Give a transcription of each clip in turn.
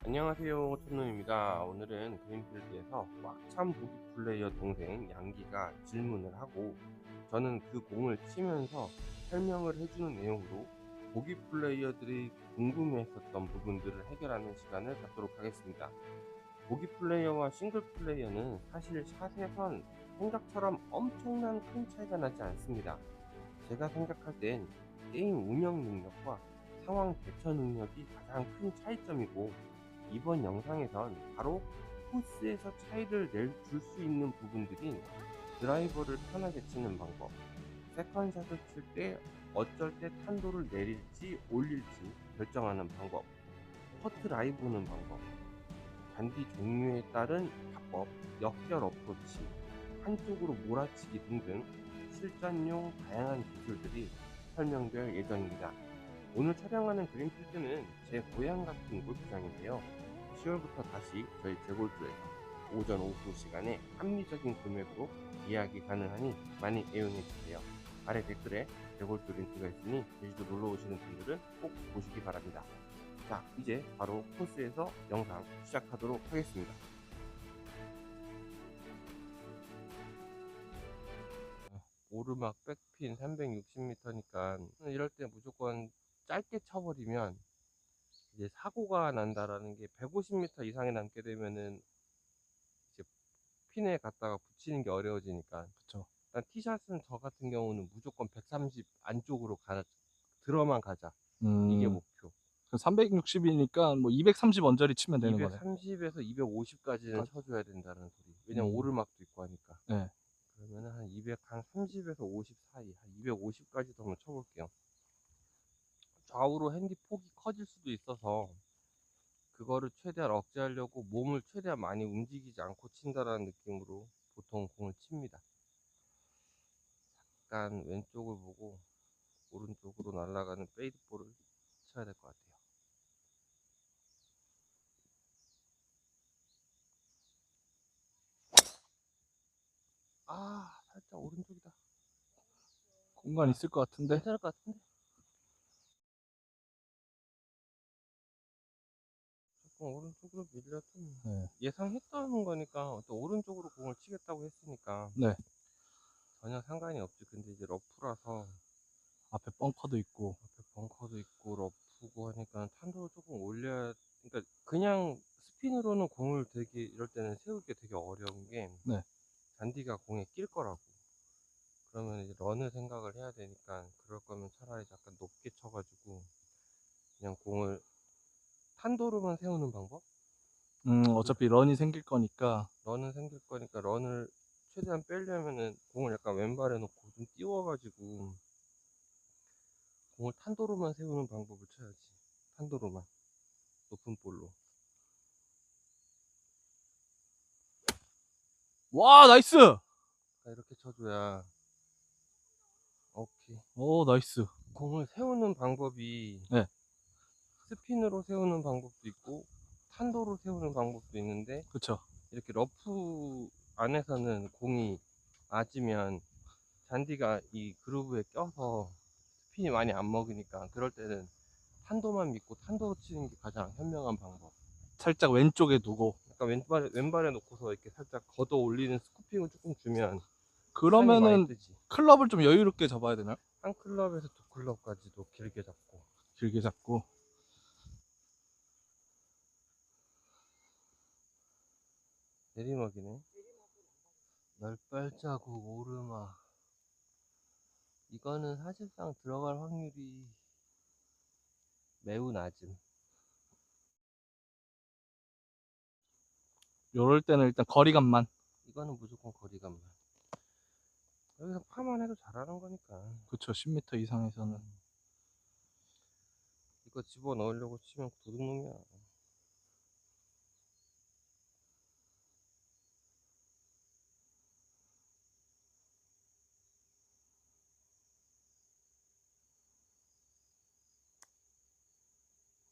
안녕하세요, 천놈입니다. 오늘은 그린필드에서 꽉 찬 보기 플레이어 동생 양기가 질문을 하고 저는 그 공을 치면서 설명을 해주는 내용으로 보기 플레이어들이 궁금해했었던 부분들을 해결하는 시간을 갖도록 하겠습니다. 보기 플레이어와 싱글 플레이어는 사실 샷에선 생각처럼 엄청난 큰 차이가 나지 않습니다. 제가 생각할 땐 게임 운영 능력과 상황 대처 능력이 가장 큰 차이점이고, 이번 영상에선 바로 코스에서 차이를 줄 수 있는 부분들인 드라이버를 편하게 치는 방법, 세컨샷을 칠 때 어쩔 때 탄도를 내릴지 올릴지 결정하는 방법, 퍼트 라이 보는 방법, 잔디 종류에 따른 화법, 역결 어프로치, 한쪽으로 몰아치기 등등 실전용 다양한 기술들이 설명될 예정입니다. 오늘 촬영하는 그린필드는 제 고향 같은 골프장인데요. 10월부터 다시 저희 제골프에서 오전 오후 시간에 합리적인 금액으로 예약이 가능하니 많이 애용해주세요. 아래 댓글에 제골프 링크가 있으니 제주도 놀러 오시는 분들은 꼭 보시기 바랍니다. 자, 이제 바로 코스에서 영상 시작하도록 하겠습니다. 오르막 백핀 360m니까 이럴 때 무조건 짧게 쳐버리면 이제 사고가 난다라는 게, 150m 이상에 남게 되면은 이제 핀에 갖다가 붙이는 게 어려워지니까. 그쵸. 일단 티샷은 저 같은 경우는 무조건 130 안쪽으로 들어만 가자. 이게 목표. 360이니까 뭐 230 언저리 치면 되는 거네. 230에서 250까지는 쳐줘야 된다는 소리. 왜냐면 오르막도 있고 하니까. 네. 그러면 한 230에서 50 사이, 한 250까지 더 한번 쳐볼게요. 좌우로 핸디 폭이 커질 수도 있어서 그거를 최대한 억제하려고 몸을 최대한 많이 움직이지 않고 친다라는 느낌으로 보통 공을 칩니다. 약간 왼쪽을 보고 오른쪽으로 날아가는 페이드볼을 쳐야 될 것 같아요. 아, 살짝 오른쪽이다. 공간 있을 것 같은데. 괜찮을 것 같은데. 조금 오른쪽으로 밀려도 네. 예상했던 거니까, 또 오른쪽으로 공을 치겠다고 했으니까 네. 전혀 상관이 없지. 근데 이제 러프라서 앞에 벙커도 있고. 앞에 벙커도 있고 러프고 하니까 탄도를 조금 올려야, 그러니까 그냥 스핀으로는 공을 되게 이럴 때는 세우기 되게 어려운 게, 네. 잔디가 공에 낄 거라고. 그러면 이제 런을 생각을 해야 되니까, 그럴 거면 차라리 약간 높게 쳐가지고 그냥 공을 탄도로만 세우는 방법? 어차피 런이 생길 거니까. 런은 생길 거니까 런을 최대한 빼려면은 공을 약간 왼발에 놓고 좀 띄워가지고 공을 탄도로만 세우는 방법을 쳐야지. 탄도로만, 높은 볼로. 와, 나이스. 이렇게 쳐줘야. 오케이. 오, 나이스. 공을 세우는 방법이 네. 스핀으로 세우는 방법도 있고 탄도로 세우는 방법도 있는데, 그쵸. 이렇게 러프 안에서는 공이 맞으면 잔디가 이 그루브에 껴서 스핀이 많이 안 먹으니까, 그럴 때는 탄도만 믿고 탄도로 치는 게 가장 현명한 방법. 살짝 왼쪽에 두고. 약간 왼발에 놓고서 이렇게 살짝 걷어 올리는 스쿠핑을 조금 주면 상이 많이 그러면은 뜨지. 클럽을 좀 여유롭게 잡아야 되나요? 한 클럽에서 두 클럽까지도 길게 잡고. 길게 잡고. 내리막이네. 널발자국 오르막. 이거는 사실상 들어갈 확률이 매우 낮음. 요럴 때는 일단 거리감만. 이거는 무조건 거리감만. 여기서 파만 해도 잘하는 거니까. 그쵸. 10m 이상에서는. 이거 집어넣으려고 치면 도둑놈이야.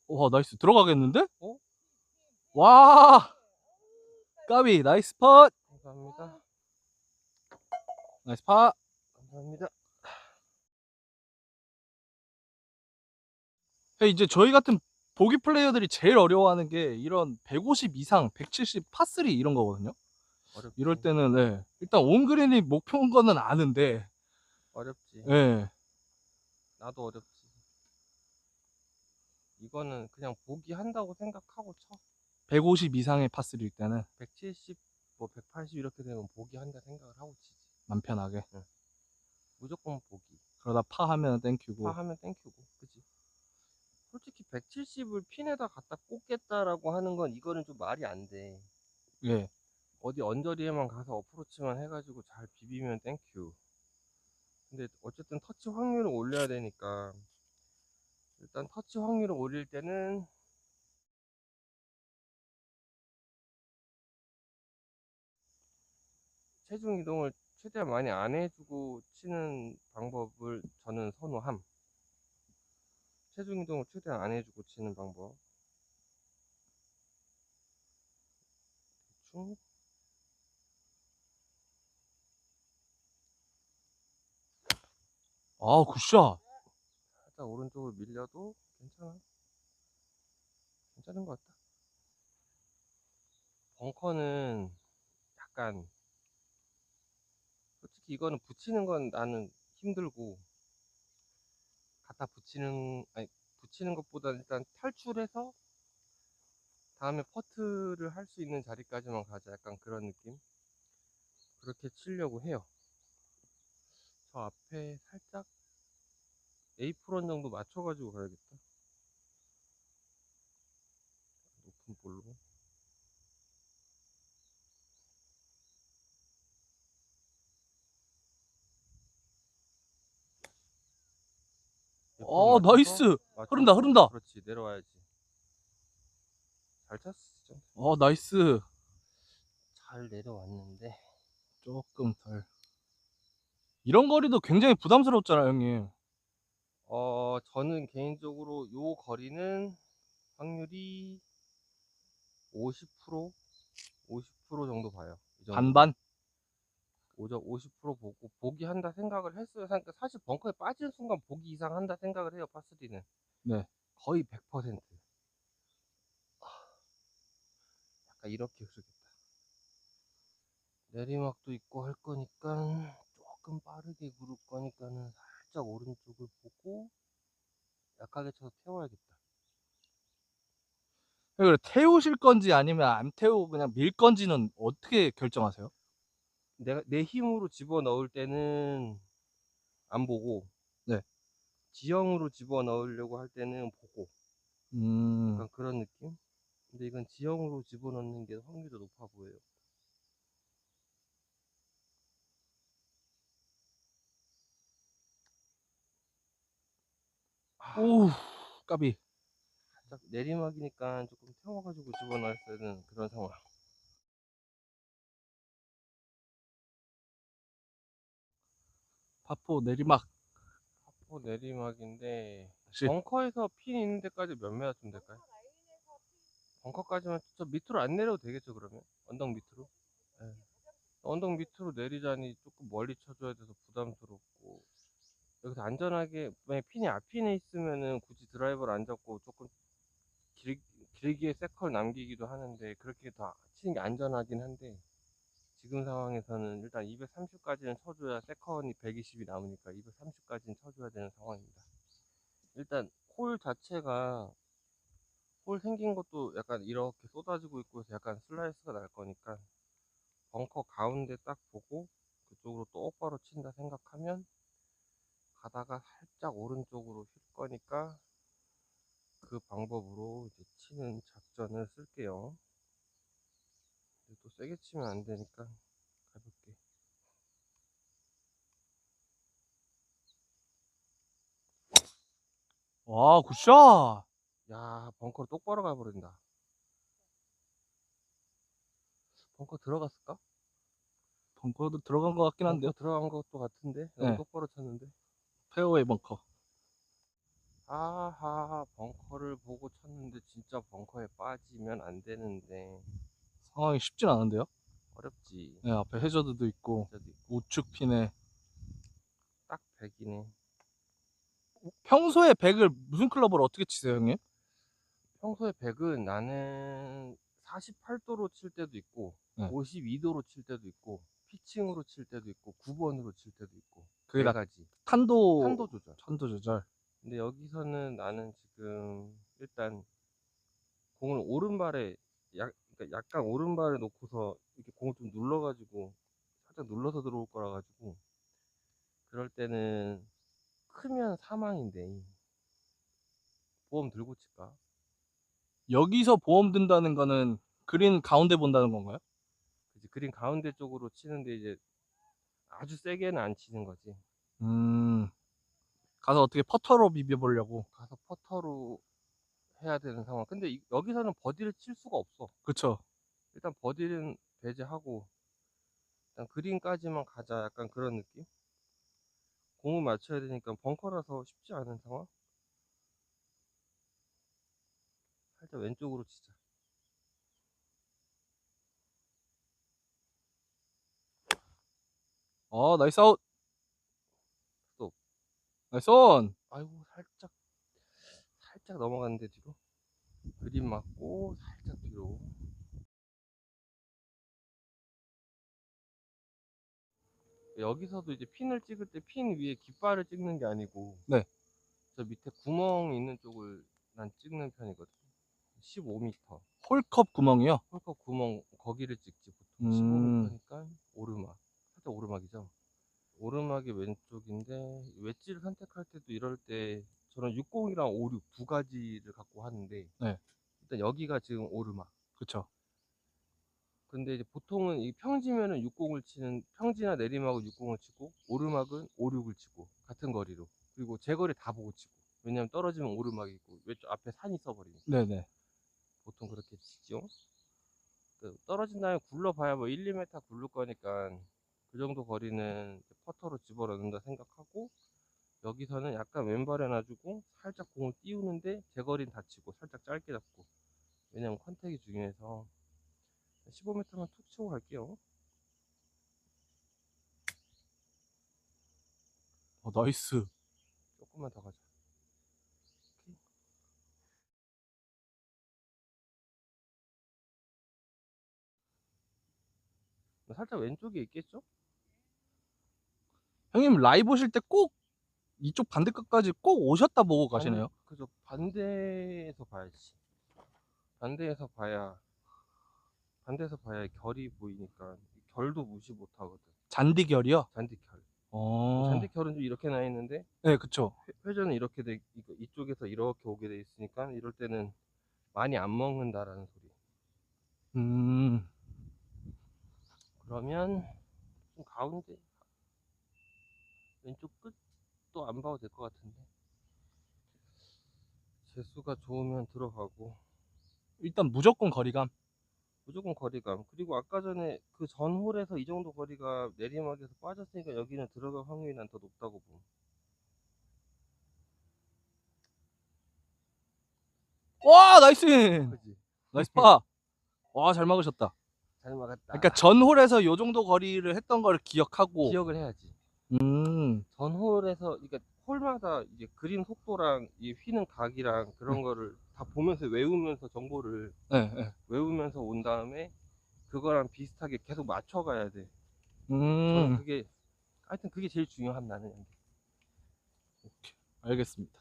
와, 나이스. 들어가겠는데? 어? 와, 까비. 나이스 팟. 감사합니다. 나이스 팟. 감사합니다. 이제 저희 같은 보기 플레이어들이 제일 어려워하는 게 이런 150 이상, 170 파3 이런 거거든요. 어렵지. 이럴 때는 네. 일단 온그린이 목표인 거는 아는데 어렵지. 예. 나도 어렵지. 이거는 그냥 보기 한다고 생각하고 쳐. 150 이상의 파3일 때는 170, 뭐 180 이렇게 되면 보기 한다 생각을 하고 치지. 맘 편하게. 무조건 보기. 그러다 파 하면 땡큐고. 파하면 땡큐고, 그치? 솔직히 170을 핀에다 갖다 꽂겠다라고 하는 건 이거는 좀 말이 안 돼. 예. 어디 언저리에만 가서 어프로치만 해가지고 잘 비비면 땡큐. 근데 어쨌든 터치 확률을 올려야 되니까 일단 터치 확률을 올릴 때는 체중 이동을 최대한 많이 안 해주고 치는 방법을 저는 선호함. 체중 이동을 최대한 안 해주고 치는 방법. 대충 아, 굿샷. 살짝 오른쪽으로 밀려도 괜찮아. 괜찮은 것 같다. 벙커는 약간 솔직히 이거는 붙이는 건 나는 힘들고 갖다 붙이는 아니 붙이는 것보다 일단 탈출해서 다음에 퍼트를 할 수 있는 자리까지만 가자, 약간 그런 느낌. 그렇게 치려고 해요. 저 앞에 살짝 에이프런 정도 맞춰가지고 가야겠다. 높은 볼로. 에이프런 나이스. 흐른다, 맞춰서 흐른다. 그렇지, 내려와야지. 잘 찼어. 진짜. 나이스. 잘 내려왔는데 조금 덜. 이런 거리도 굉장히 부담스럽잖아요, 형님. 저는 개인적으로 요 거리는 확률이 50%, 50% 정도 봐요. 이 정도. 반반? 50% 보고 보기 한다 생각을 했어요. 그러니까 사실 벙커에 빠지는 순간 보기 이상 한다 생각을 해요. 파3는 네. 거의 100%. 약간 이렇게 흐르겠다. 내리막도 있고 할 거니까 조금 빠르게 구를 거니까는 살짝 오른쪽을 보고 약하게 쳐서 태워야겠다. 그래, 태우실 건지 아니면 안 태우고 그냥 밀 건지는 어떻게 결정하세요? 내 힘으로 집어 넣을 때는 안 보고, 네. 지형으로 집어 넣으려고 할 때는 보고, 약간 그런 느낌? 근데 이건 지형으로 집어 넣는 게 확률이 더 높아 보여요. 오, 까비. 살짝 내리막이니까 조금 태워가지고 집어넣었어야 되는 그런 상황. 파포 내리막. 파포 내리막인데 다시. 벙커에서 핀 있는 데까지 몇 메다쯤 될까요? 벙커까지만 저 밑으로 안 내려도 되겠죠, 그러면? 언덕 밑으로? 네. 언덕 밑으로 내리자니 조금 멀리 쳐줘야 돼서 부담스럽고, 여기서 안전하게 만약 핀이 앞핀에 있으면은 굳이 드라이버를 안 잡고 조금 길게 세컨 남기기도 하는데 그렇게 더 치는 게 안전하긴 한데, 지금 상황에서는 일단 230까지는 쳐줘야 세컨이 120이 남으니까 230까지는 쳐줘야 되는 상황입니다. 일단 홀 자체가 홀 생긴 것도 약간 이렇게 쏟아지고 있고 해서 약간 슬라이스가 날 거니까 벙커 가운데 딱 보고 그쪽으로 똑바로 친다 생각하면 가다가 살짝 오른쪽으로 휠 거니까 그 방법으로 이제 치는 작전을 쓸게요. 근데 또 세게 치면 안 되니까 가볍게. 와, 굿샷. 야, 벙커로 똑바로 가버린다. 벙커 들어갔을까? 벙커도 들어간 것 같긴 한데요. 벙커 들어간 것도 같은데 너무 네. 똑바로 쳤는데. 페어웨이 벙커. 아하, 벙커를 보고 쳤는데 진짜 벙커에 빠지면 안 되는데. 상황이 쉽진 않은데요. 어렵지. 네, 앞에 해저드도 있고 저기 우측 핀에. 딱 100이네. 평소에 백을 무슨 클럽으로 어떻게 치세요, 형님? 평소에 100은 나는 48도로 칠 때도 있고, 네. 52도로 칠 때도 있고, 피칭으로 칠 때도 있고, 9번으로 칠 때도 있고, 그게 네 다 가지. 탄도 탄도 조절. 조절. 근데 여기서는 나는 지금 일단 공을 오른발에 그러니까 약간 오른발에 놓고서 이렇게 공을 좀 눌러가지고 살짝 눌러서 들어올 거라 가지고 그럴 때는 크면 사망인데 보험 들고 칠까? 여기서 보험 든다는 거는 그린 가운데 본다는 건가요? 그치, 그린 가운데 쪽으로 치는데 이제 아주 세게는 안 치는 거지. 가서 어떻게 퍼터로 비벼보려고. 가서 퍼터로 해야 되는 상황. 근데 여기서는 버디를 칠 수가 없어. 그쵸. 일단 버디는 배제하고 일단 그린까지만 가자, 약간 그런 느낌. 공을 맞춰야 되니까 벙커라서 쉽지 않은 상황. 살짝 왼쪽으로 치자. 나이스 아웃. 스톱. 나이스 온. 아이고, 살짝 넘어갔는데 뒤로. 그린 맞고 살짝 뒤로. 여기서도 이제 핀을 찍을 때 핀 위에 깃발을 찍는 게 아니고 네. 저 밑에 구멍 있는 쪽을 난 찍는 편이거든. 15m. 홀컵 구멍이요? 홀컵 구멍 거기를 찍지 보통. 음. 15m니까 오르막. 살짝 오르막이죠. 오르막이 왼쪽인데 웨지를 선택할 때도 이럴 때 저는 60이랑 56 두 가지를 갖고 하는데 네. 일단 여기가 지금 오르막. 그쵸. 근데 이제 보통은 이 평지면은 60을 치는, 평지나 내리막은 60을 치고 오르막은 56을 치고 같은 거리로, 그리고 제 거리 다 보고 치고, 왜냐면 떨어지면 오르막이 있고 왼쪽 앞에 산이 있어버리니까 네네. 보통 그렇게 치죠. 떨어진 다음에 굴러봐야 뭐 1, 2m 굴릴 거니까 그 정도 거리는 퍼터로 집어넣는다 생각하고, 여기서는 약간 왼발에 놔주고 살짝 공을 띄우는데 제 거리는 다 치고 살짝 짧게 잡고, 왜냐면 컨택이 중요해서 15m만 툭 치고 갈게요. 나이스. 조금만 더 가자. 살짝 왼쪽에 있겠죠? 형님 라이브 오실 때 꼭 이쪽 반대끝까지 꼭 오셨다 보고 가시네요. 그죠. 반대에서 봐야지. 반대에서 봐야 결이 보이니까. 결도 무시 못 하거든. 잔디결이요? 잔디결. 어. 잔디결은 좀 이렇게 나 있는데 네, 그쵸. 회전은 이렇게 돼, 이쪽에서 이렇게 오게 돼 있으니까 이럴 때는 많이 안 먹는다라는 소리. 음. 그러면 좀 가운데 왼쪽 끝도 안 봐도 될 것 같은데. 재수가 좋으면 들어가고. 일단 무조건 거리감. 무조건 거리감. 그리고 아까 전에 그 전 홀에서 이 정도 거리가 내리막에서 빠졌으니까 여기는 들어갈 확률이 난 더 높다고 봄. 와, 나이스. 그지? 나이스 파. 와, 잘 막으셨다. 잘 막았다. 그러니까 전 홀에서 요 정도 거리를 했던 걸 기억하고. 기억을 해야지. 음. 전 홀에서, 그러니까 홀마다 이제 그림 속도랑 이 휘는 각이랑 그런 거를 다 보면서 외우면서 정보를 네, 네. 외우면서 온 다음에 그거랑 비슷하게 계속 맞춰가야 돼. 저는 그게, 하여튼 그게 제일 중요함, 나는. 오케이. 알겠습니다.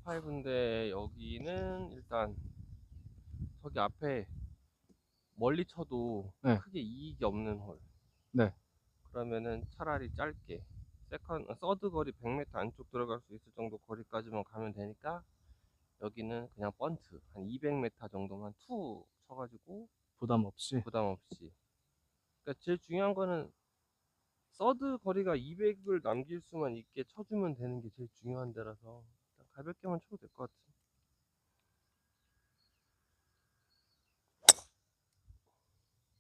파이브인데 여기는 일단 저기 앞에 멀리 쳐도 네. 크게 이익이 없는 홀. 네. 그러면은 차라리 짧게 서드 거리 100m 안쪽 들어갈 수 있을 정도 거리까지만 가면 되니까 여기는 그냥 번트 한 200m 정도만 투 쳐가지고 부담 없이. 부담 없이. 그러니까 제일 중요한 거는 서드 거리가 200을 남길 수만 있게 쳐주면 되는 게 제일 중요한 데라서 가볍게만 쳐도 될 것 같아.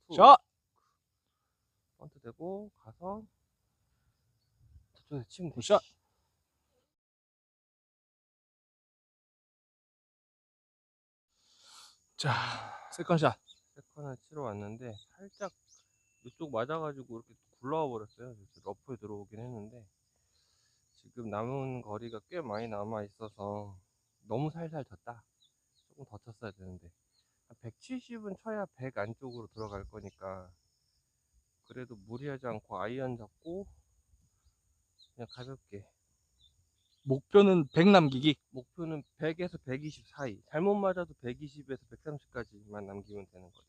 투. 샷. 번트 되고 가서 저쪽에서 치면 돼. 샷. 자, 세컨샷. 세컨을 치러 왔는데 살짝 이쪽 맞아가지고 이렇게 굴러와 버렸어요. 그래서 러프에 들어오긴 했는데 지금 남은 거리가 꽤 많이 남아 있어서 너무 살살 쳤다. 조금 더 쳤어야 되는데 170은 쳐야 100 안쪽으로 들어갈 거니까 그래도 무리하지 않고 아이언 잡고 그냥 가볍게. 목표는 100 남기기. 목표는 100에서 120 사이. 잘못 맞아도 120에서 130까지만 남기면 되는 거리.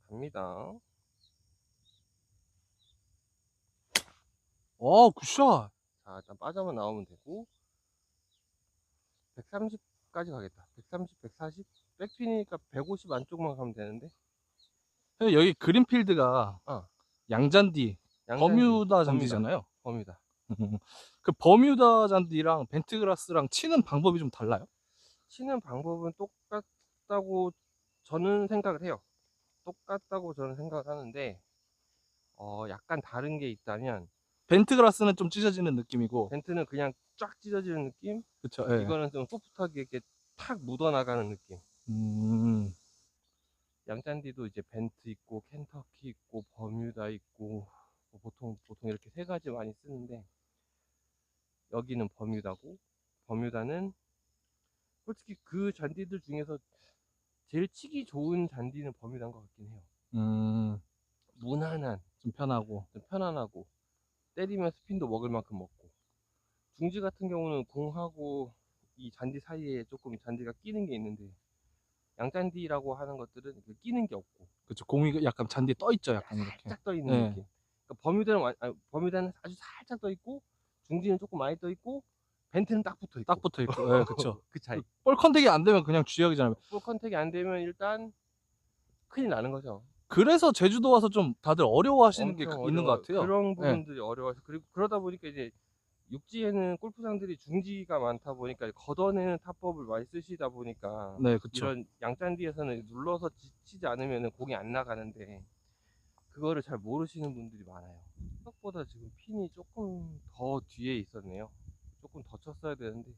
갑니다. 굿샷. 자, 일단 빠져만 나오면 되고 130까지 가겠다. 130, 140? 백핀이니까 150 안쪽만 가면 되는데. 여기 그린필드가 어, 양잔디, 양잔디, 버뮤다 잔디잖아요. 버뮤다. 그 버뮤다 잔디랑 벤트그라스랑 치는 방법이 좀 달라요? 치는 방법은 똑같다고 저는 생각을 해요. 똑같다고 저는 생각을 하는데 약간 다른 게 있다면 벤트그라스는 좀 찢어지는 느낌이고, 벤트는 그냥 쫙 찢어지는 느낌. 그쵸? 예. 이거는 좀 소프트하게 이렇게 탁 묻어나가는 느낌. 음, 양잔디도 이제 벤트 있고 켄터키 있고 버뮤다 있고 뭐 보통 이렇게 세 가지 많이 쓰는데 여기는 버뮤다고, 버뮤다는 솔직히 그 잔디들 중에서 제일 치기 좋은 잔디는 버뮤다인 것 같긴 해요. 무난한, 좀 편하고. 좀 편안하고 때리면 스핀도 먹을 만큼 먹고. 중지 같은 경우는 공하고 이 잔디 사이에 조금 잔디가 끼는 게 있는데 양잔디라고 하는 것들은 그 끼는 게 없고 그쵸. 공이 약간 잔디에 떠 있죠. 약간 이렇게. 살짝 떠 있는 네. 느낌. 그러니까 버뮤다는 아주 살짝 떠 있고 중지는 조금 많이 떠 있고 벤트는 딱 붙어 있고. 딱 붙어 있고. 예, 그쵸. 그 차이. 볼 컨택이 안 되면 그냥 쥐약이잖아요. 볼 컨택이 안 되면 일단 큰일 나는 거죠. 그래서 제주도 와서 좀 다들 어려워하시는 게 엄청 있는 것 어려워요. 같아요. 그런 예. 부분들이 어려워서. 그리고 그러다 보니까 이제 육지에는 골프장들이 중지가 많다 보니까 걷어내는 타법을 많이 쓰시다 보니까 네, 그쵸. 이런 양잔디에서는 눌러서 치지 않으면 공이 안 나가는데 그거를 잘 모르시는 분들이 많아요. 생각보다 지금 핀이 조금 더 뒤에 있었네요. 조금 더 쳤어야 되는데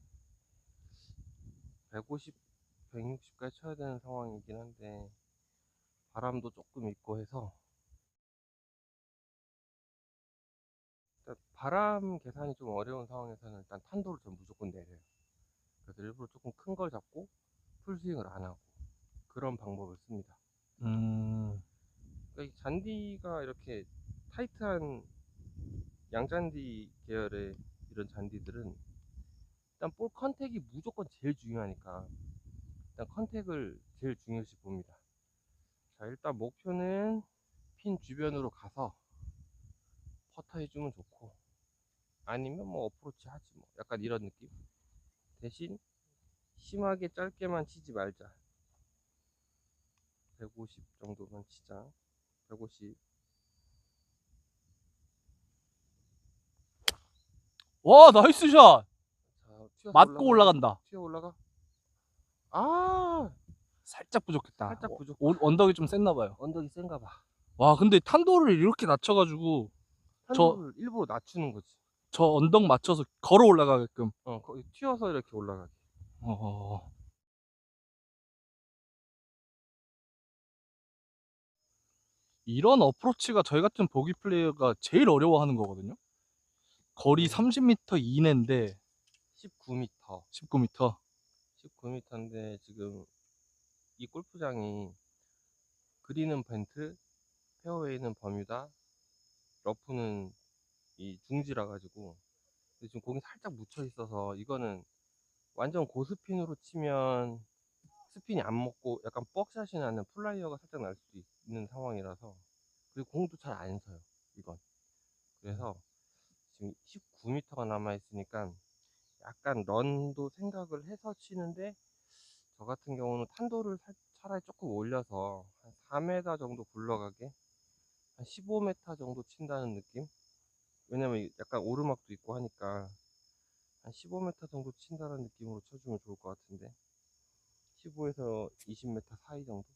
150, 160까지 쳐야 되는 상황이긴 한데 바람도 조금 있고 해서 일단 바람 계산이 좀 어려운 상황에서는 일단 탄도를 전 무조건 내려요. 그래서 일부러 조금 큰 걸 잡고 풀스윙을 안 하고 그런 방법을 씁니다. 음, 그러니까 이 잔디가 이렇게 타이트한 양잔디 계열의 이런 잔디들은 일단 볼 컨택이 무조건 제일 중요하니까 일단 컨택을 제일 중요시 봅니다. 자, 일단 목표는 핀 주변으로 가서 퍼터 해주면 좋고 아니면 뭐 어프로치 하지 뭐 약간 이런 느낌. 대신 심하게 짧게만 치지 말자. 150 정도만 치자. 150. 와, 나이스 샷. 자, 튀어서 맞고 올라간다. 튀어 올라가. 아, 살짝 부족했다. 살짝 부족해. 언덕이 좀 셌나 봐요. 언덕이 센가 봐. 와, 근데 탄도를 이렇게 낮춰가지고 탄도를 일부러 낮추는 거지. 저 언덕 맞춰서 걸어 올라가게끔. 거기 튀어서 이렇게 올라가게. 어. 이런 어프로치가 저희 같은 보기 플레이어가 제일 어려워하는 거거든요. 거리 30m 이내인데 19m. 19m. 19m인데 지금 이 골프장이 그린은 벤트, 페어웨이는 버뮤다, 러프는 이 중지라 가지고 지금 공이 살짝 묻혀 있어서 이거는 완전 고스핀으로 치면 스핀이 안 먹고 약간 뻑샷이 나는 플라이어가 살짝 날 수도 있는 상황이라서 그리고 공도 잘 안 서요 이건. 그래서 지금 19m가 남아 있으니까 약간 런도 생각을 해서 치는데 저 같은 경우는 탄도를 차라리 조금 올려서 한 4m 정도 굴러가게 한 15m 정도 친다는 느낌. 왜냐면 약간 오르막도 있고 하니까 한 15m 정도 친다는 느낌으로 쳐주면 좋을 것 같은데 15에서 20m 사이 정도.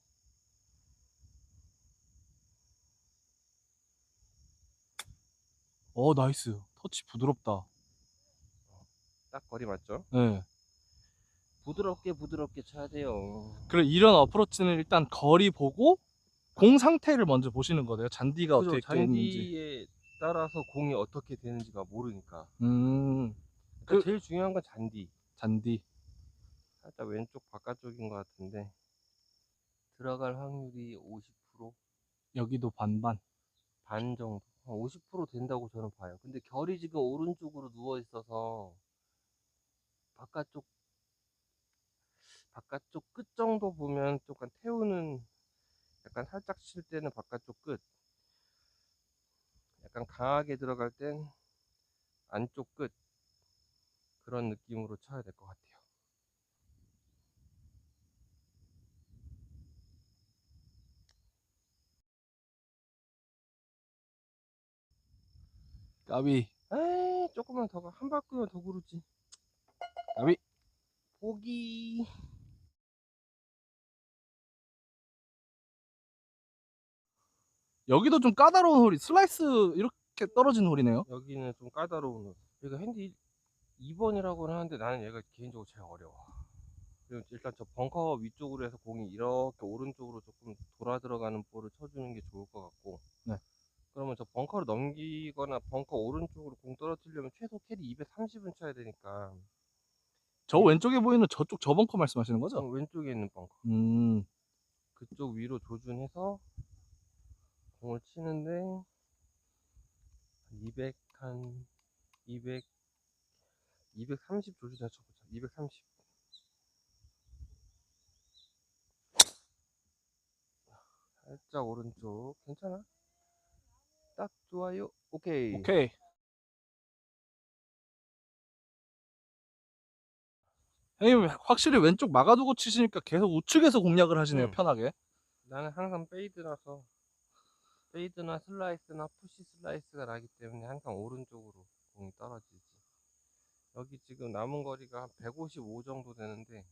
나이스. 터치 부드럽다. 딱 거리 맞죠? 네. 부드럽게 쳐야 돼요. 그래, 이런 어프로치는 일단 거리 보고 공 상태를 먼저 보시는 거네요. 잔디가 그죠? 어떻게 있는지. 잔디의 따라서 공이 어떻게 되는지가 모르니까. 그 일단 제일 중요한 건 잔디. 잔디. 살짝 왼쪽 바깥쪽인 것 같은데 들어갈 확률이 50%? 여기도 반반. 반 정도? 한 50% 된다고 저는 봐요. 근데 결이 지금 오른쪽으로 누워 있어서 바깥쪽 끝 정도 보면 약간 태우는, 약간 살짝 칠 때는 바깥쪽 끝, 약간 강하게 들어갈 땐 안쪽 끝, 그런 느낌으로 쳐야 될 것 같아요. 까비. 에이, 조금만 더 가. 한 바퀴만 더 구르지. 까비. 보기. 여기도 좀 까다로운 홀이, 슬라이스 이렇게 떨어진 홀이네요. 여기는 좀 까다로운 홀. 여기가 핸디 2번이라고는 하는데 나는 얘가 개인적으로 제일 어려워. 그리고 일단 저 벙커 위쪽으로 해서 공이 이렇게 오른쪽으로 조금 돌아 들어가는 볼을 쳐주는 게 좋을 것 같고. 네. 그러면 저 벙커를 넘기거나 벙커 오른쪽으로 공 떨어뜨리려면 최소 캐리 230은 쳐야 되니까. 저 왼쪽에 보이는 저쪽 저 벙커 말씀하시는 거죠? 왼쪽에 있는 벙커. 그쪽 위로 조준해서 공을 치는데 200, 한 200, 230 조준해서 쳐보자. 230. 살짝 오른쪽. 괜찮아? 딱 좋아요. 오케이. 오케이. 형님 확실히 왼쪽 막아두고 치시니까 계속 우측에서 공략을 하시네요. 편하게. 나는 항상 페이드나 슬라이스나 푸시 슬라이스가 나기 때문에 항상 오른쪽으로 공이 떨어지지. 여기 지금 남은 거리가 한 155 정도 되는데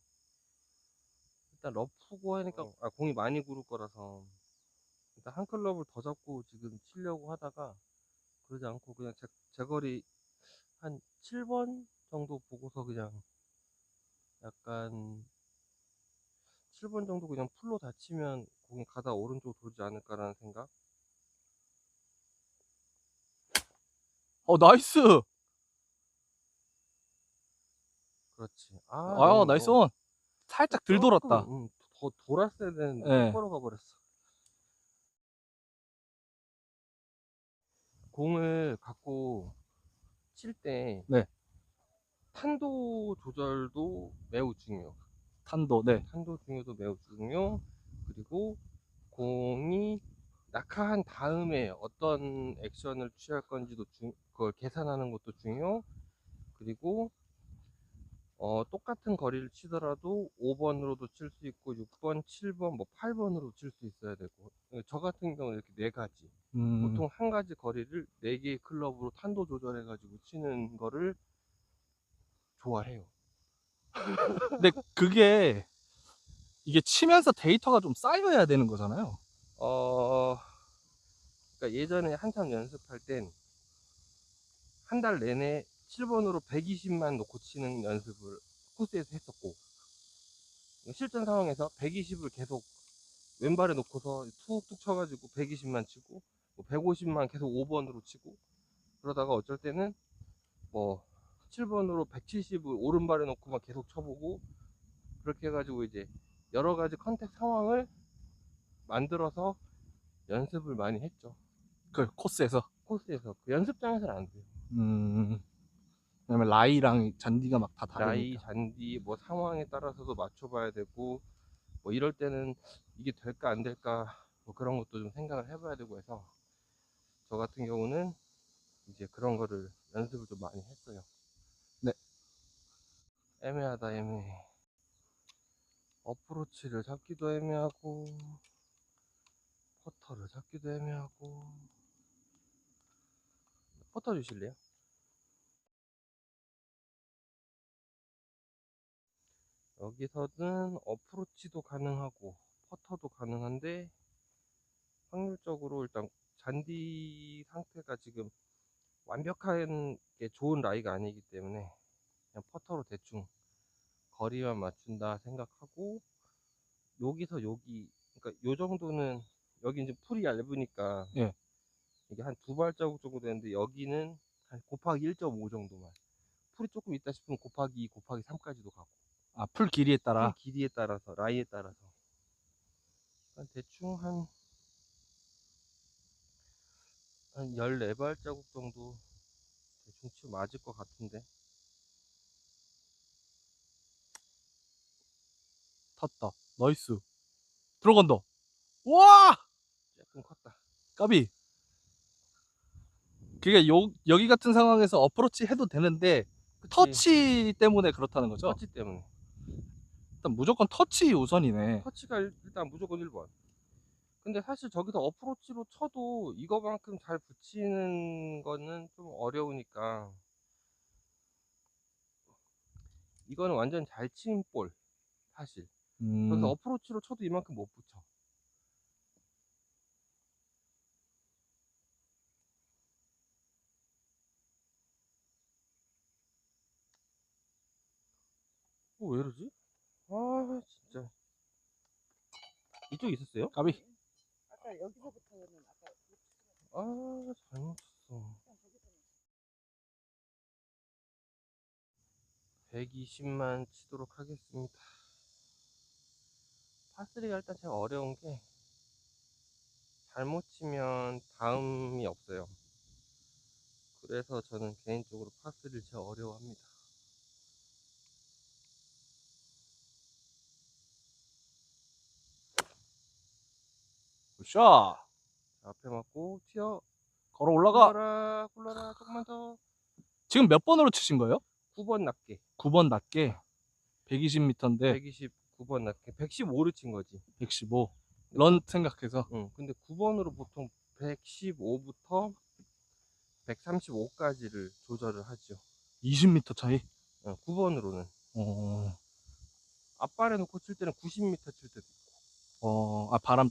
일단 러프고 하니까 공이 많이 구를 거라서 일단 한 클럽을 더 잡고 지금 치려고 하다가 그러지 않고 그냥 제 거리 한 7번 정도 보고서 그냥 약간 7번 정도 그냥 풀로 다치면 공이 가다 오른쪽 돌지 않을까라는 생각. 나이스. 그렇지. 나이스 온. 살짝 들 돌았다. 더 돌았어야 되는데 네. 똑바로 가버렸어. 공을 갖고 칠 때 네. 탄도 조절도 매우 중요. 탄도. 네. 탄도 중요도 매우 중요. 그리고 공이 낙하한 다음에 어떤 액션을 취할 건지도 그걸 계산하는 것도 중요. 그리고 똑같은 거리를 치더라도 5번으로도 칠 수 있고 6번, 7번, 뭐 8번으로 칠 수 있어야 되고. 저 같은 경우는 이렇게 네 가지. 보통 한 가지 거리를 4개의 클럽으로 탄도 조절해 가지고 치는 거를 좋아해요. 근데 그게 이게 치면서 데이터가 좀 쌓여야 되는 거잖아요. 그러니까 예전에 한참 연습할 땐 한 달 내내 7번으로 120만 놓고 치는 연습을 코스에서 했었고, 실전 상황에서 120을 계속 왼발에 놓고서 툭툭 쳐가지고 120만 치고, 150만 계속 5번으로 치고, 그러다가 어쩔 때는 뭐 7번으로 170을 오른발에 놓고 막 계속 쳐보고, 그렇게 해가지고 이제 여러 가지 컨택 상황을 만들어서 연습을 많이 했죠. 그 코스에서. 코스에서. 그 연습장에서는 안 돼요. 왜냐면 라이랑 잔디가 막 다 라이, 다르니까. 잔디, 뭐 상황에 따라서도 맞춰봐야 되고, 뭐 이럴 때는 이게 될까 안 될까, 뭐 그런 것도 좀 생각을 해봐야 되고 해서 저 같은 경우는 이제 그런 거를 연습을 좀 많이 했어요. 네. 애매하다, 애매해. 어프로치를 잡기도 애매하고 퍼터를 잡기도 애매하고. 퍼터 주실래요? 여기서는 어프로치도 가능하고 퍼터도 가능한데 확률적으로 일단 잔디 상태가 지금 완벽한 게 좋은 라이가 아니기 때문에 그냥 퍼터로 대충 거리만 맞춘다 생각하고, 여기서 여기, 그러니까 요 정도는, 여기 이제 풀이 얇으니까 예. 이게 한 2발자국 정도 되는데 여기는 한 곱하기 1.5 정도만. 풀이 조금 있다 싶으면 곱하기 2, 곱하기 3까지도 가고. 아, 풀 길이에 풀 따라. 길이에 따라서, 라인에 따라서. 대충 한 14발자국 정도 대충 치고 맞을 것 같은데. 탔다. 나이스. 들어간다. 와! 조금 컸다. 까비. 그게 여기 같은 상황에서 어프로치 해도 되는데 그치. 터치 때문에 그렇다는 거죠? 터치 때문에. 일단 무조건 터치 우선이네. 터치가 일단 무조건 1번. 근데 사실 저기서 어프로치로 쳐도 이거만큼 잘 붙이는 거는 좀 어려우니까 이거는 완전 잘 친 볼. 사실 저기서 어프로치로 쳐도 이만큼 못 붙여. 왜 이러지? 아 진짜. 이쪽에 있었어요? 까비. 아까 여기서부터는 아까 아 잘못 쳤어. 120만 치도록 하겠습니다. 파3가 일단 제일 어려운 게 잘못 치면 다음이 없어요. 그래서 저는 개인적으로 파3를 제일 어려워합니다. 굿샷. 앞에 맞고 튀어. 걸어 올라가. 굴러라 조금만 더. 지금 몇 번으로 치신 거예요? 9번 낮게. 9번 낮게. 120m인데 129번 낮게. 115를 친 거지. 115. 런 생각해서. 응. 근데 9번으로 보통 115부터 135까지를 조절을 하죠. 20m 차이. 9번으로는. 앞발에 놓고 칠 때는 90m 칠 때도 있고. 아, 바람